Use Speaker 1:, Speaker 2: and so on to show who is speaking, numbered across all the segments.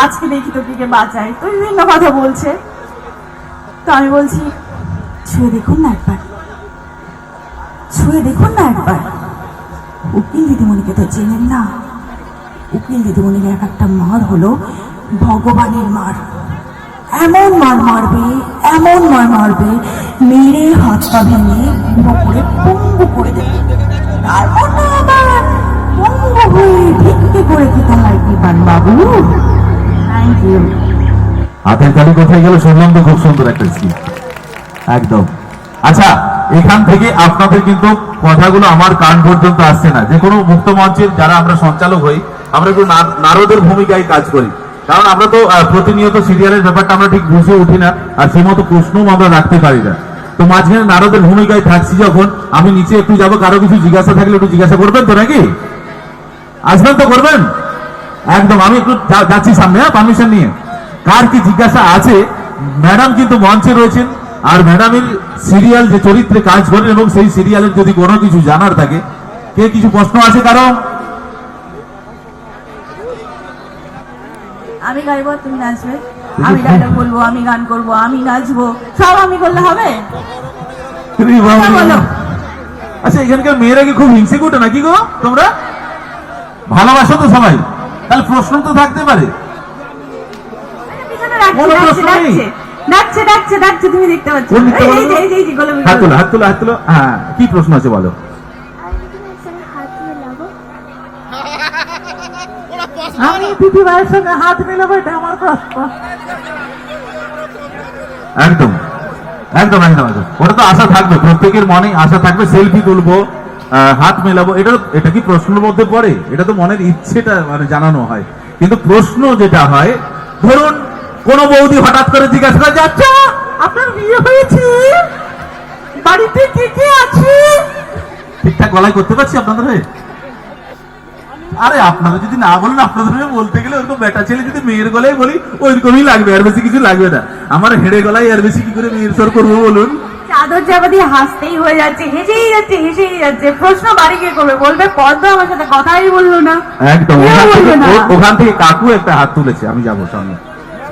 Speaker 1: আজকে দেখি তোকে কে বাঁচায়, তো বিভিন্ন কথা বলছে। তো আমি বলছি ছুঁয়ে দেখুন না একবার, ছুঁয়ে দেখুন না একবার। উকিল দিদিমণিকে তো চেনেন না, উকিল দিদিমণির এক একটা মার হলো ভগবানের মার। এমন মার মারবে, এমন মার মারবে, মেরে হাত পা ভেঙে পুরো করে পঙ্গু করে দেবে। তারপর না আবার পঙ্গু হয়ে ভিক্ষে করে খেতে হয় কৃপান বাবু। Thank you.
Speaker 2: হাতের তালি কোথায় গেল শুনলাম তো, খুব সুন্দর একটা স্কিম একদম। আচ্ছা, এখান থেকে আপনাদের কিন্তু কথাগুলো আমার কান পর্যন্ত আসছে না। যে কোনো মুক্ত মঞ্চের যারা আমরা সঞ্চালক হই, আমরা একটু নারদের ভূমিকায় কাজ করি, কারণ আমরা তো প্রতিনিয়ত সিরিয়ালের ব্যাপারটা আমরা ঠিক বুঝে উঠি না, আর সেই মতো প্রশ্নও আমরা রাখতে পারি না। তো মাঝখানে নারদের ভূমিকায় থাকছি যখন, আমি নিচে একটু যাবো, কারো কিছু জিজ্ঞাসা থাকলে একটু জিজ্ঞাসা করবেন তো, নাকি আসবেন তো, করবেন একদম। আমি একটু যাচ্ছি সামনে, পারমিশন নিয়ে। কার কি জিজ্ঞাসা আছে? ম্যাডাম কিন্তু মঞ্চে রয়েছেন, আর ম্যাডামের সিরিয়াল যে চরিত্রে কাজ করেন এবং সেই সিরিয়ালের যদি কোনো কিছু জানার থাকে, কে কিছু প্রশ্ন আছে কারো?
Speaker 1: আমি গাইবো, তুমি নাচবে, আমি ডায়লগ বলবো, আমি গান করবো, আমি নাচবো, সব আমি করলে হবে? বলো।
Speaker 2: আচ্ছা, এখানকার মেয়েরা কি খুব হিংসে করতে নাকি গো? তোমরা ভালোবাসো তো সবাই, তাহলে প্রশ্ন তো থাকতে পারে।
Speaker 1: ডাকছে ডাকছে ডাকছে, তুমি দেখতে পাচ্ছ?
Speaker 2: হাত তোলো হাত তোলো। হ্যাঁ, কি প্রশ্ন আছে বলো?
Speaker 1: আমি দিদি ভাইয়ের সঙ্গে হাত মেলাবো, এটা আমার প্রশ্ন।
Speaker 2: একদম একদম একদম একদম, ওটা তো আশা থাকবে, প্রত্যেকের মনে আশা থাকবে, সেলফি তুলবো, হাত মেলাবো। এটা কি প্রশ্নের মধ্যে পড়ে? এটা তো মনের ইচ্ছেটা মানে জানানো হয়। কিন্তু প্রশ্ন যেটা হয়, ধরুন কোন বৌদি হঠাৎ করে জিজ্ঞাসা করে, আচ্ছা আপনার বিয়ে হয়েছে, বাড়িতে কে কে আছে? ঠিকঠাক গলায় করতে পারছি আপনাদের হয়ে? আরে আপনারা যদি না বলেন, আপনাদের বলতে গেলে ওরকম বেটা ছেলে যদি মেয়ের গলায় বলি ওইরকমই লাগবে, আর বেশি কিছু লাগবে না। আমার হেড়ে গলায় আর বেশি কি করে মেয়ের স্বর করবো বলুন?
Speaker 1: চাদর চাপা দিয়ে হাসতেই হয়ে যাচ্ছে, হেসেই যাচ্ছে হেসেই যাচ্ছে। প্রশ্ন বাড়ি কে করবে? বলবে পদ্ম আমার সাথে কথাই বললো না।
Speaker 2: একদম, ওখান থেকে কাকু একটা হাত তুলেছে, আমি যাবো সামনে।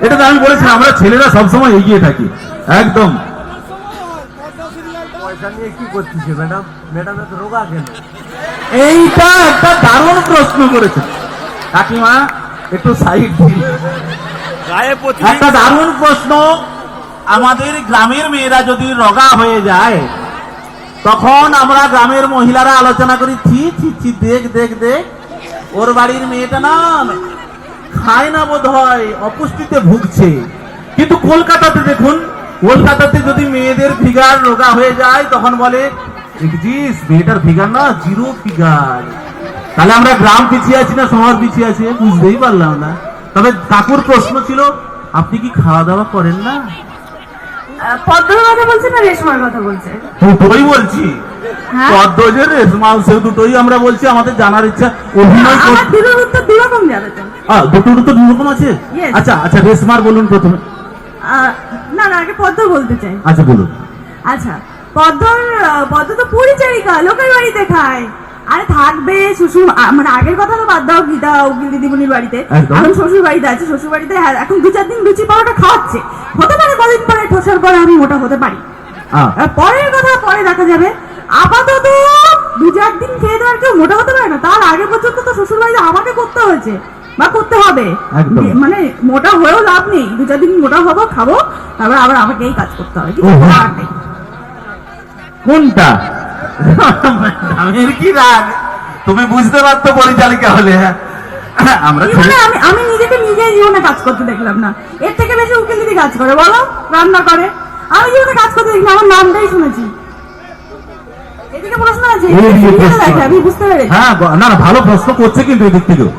Speaker 2: এটা তো আমি বলেছি, আমরা ছেলেরা সবসময় এগিয়ে থাকি একদম।
Speaker 3: পয়সা নিয়ে কি করতেছে ম্যাডাম? ম্যাডাম এত রোগা কেন?
Speaker 2: এইটা একটা দারুণ প্রশ্ন করেছে কাকিমা, একটু সাইড দিন। একটা দারুণ প্রশ্ন। আমাদের গ্রামের মেয়েরা যদি রোগা হয়ে যায়, তখন আমরা গ্রামের মহিলারা আলোচনা করি, ছি ছি ছি, দেখ দেখ দেখ, ওর বাড়ির মেয়েটা না খায় না বোধ হয়, অপুষ্টিতে ভুগছে। কিন্তু কলকাতাতে দেখুন, কলকাতাতে যদি মেয়েদের ফিগার রোগা হয়ে যায়, তখন বলে দেখছিস মেয়েটার ফিগার না জিরো ফিগার। তাহলে আমরা গ্রাম পিছিয়ে আছি না শহর পিছিয়ে আছি? বুঝতেই পারলাম না। তবে কাকুর প্রশ্ন ছিল, আপনি কি খাওয়া দাওয়া করেন না?
Speaker 1: পদ্মর কথা বলছে না রেশমার কথা বলছে?
Speaker 2: দুটোই বলছি, পদ্ম যে রেশমা, সে দুটোই আমরা বলছি। আমাদের জানার ইচ্ছা, অভিনয়
Speaker 1: দুটোর উত্তর দুরকম যাবে তো?
Speaker 2: দুটোর উত্তর দুরকম আছে। আচ্ছা আচ্ছা, রেশমার বলুন প্রথমে।
Speaker 1: না না, আগে পদ্ম বলতে চাই।
Speaker 2: আচ্ছা বলুন।
Speaker 1: আচ্ছা, পদ্ম তো পরিচারিকা, লোকের বাড়িতে খায়। আরে থাকবে শ্বশুর, মানে আগের কথা তো বাদ দাও, গীতা উকিল দিদিমণির বাড়িতে, এখন শ্বশুর বাড়িতে আছে। শ্বশুর বাড়িতে এখন 2-4 দিন লুচি পাওয়াটা খাওয়াচ্ছে। হতে পারে কদিন পরে ঠোসার পরে আমি মোটা হতে পারি, পরের কথা পরে দেখা যাবে। আপাতত 2-4 দিন খেয়ে দেওয়ার কেউ মোটা হতে পারে না। তার আগে পর্যন্ত তো শ্বশুর বাড়িতে আমাকে করতে হয়েছে বা করতে হবে, মানে মোটা হয়েও লাভ নেই। 2-4 দিন মোটা হবো, খাবো, তারপর আবার আমাকে এই কাজ করতে হবে।
Speaker 2: কোনটা কি রাগ তুমি বুঝতে পারতো পরিচালিকা হলে? আমরা
Speaker 1: আমি নিজেকে নিজে জীবনে কাজ করতে দেখলাম না। এর থেকে বেশি উকিল দিদি কাজ করে, বলো, রান্না করে। আমি জীবনে কাজ করতে দেখলাম, আমার নামটাই শুনেছি। এদিকে প্রশ্ন আছে, আমি বুঝতে পেরেছি।
Speaker 2: হ্যাঁ, না না, ভালো প্রশ্ন করছে কিন্তু এদিক থেকেও।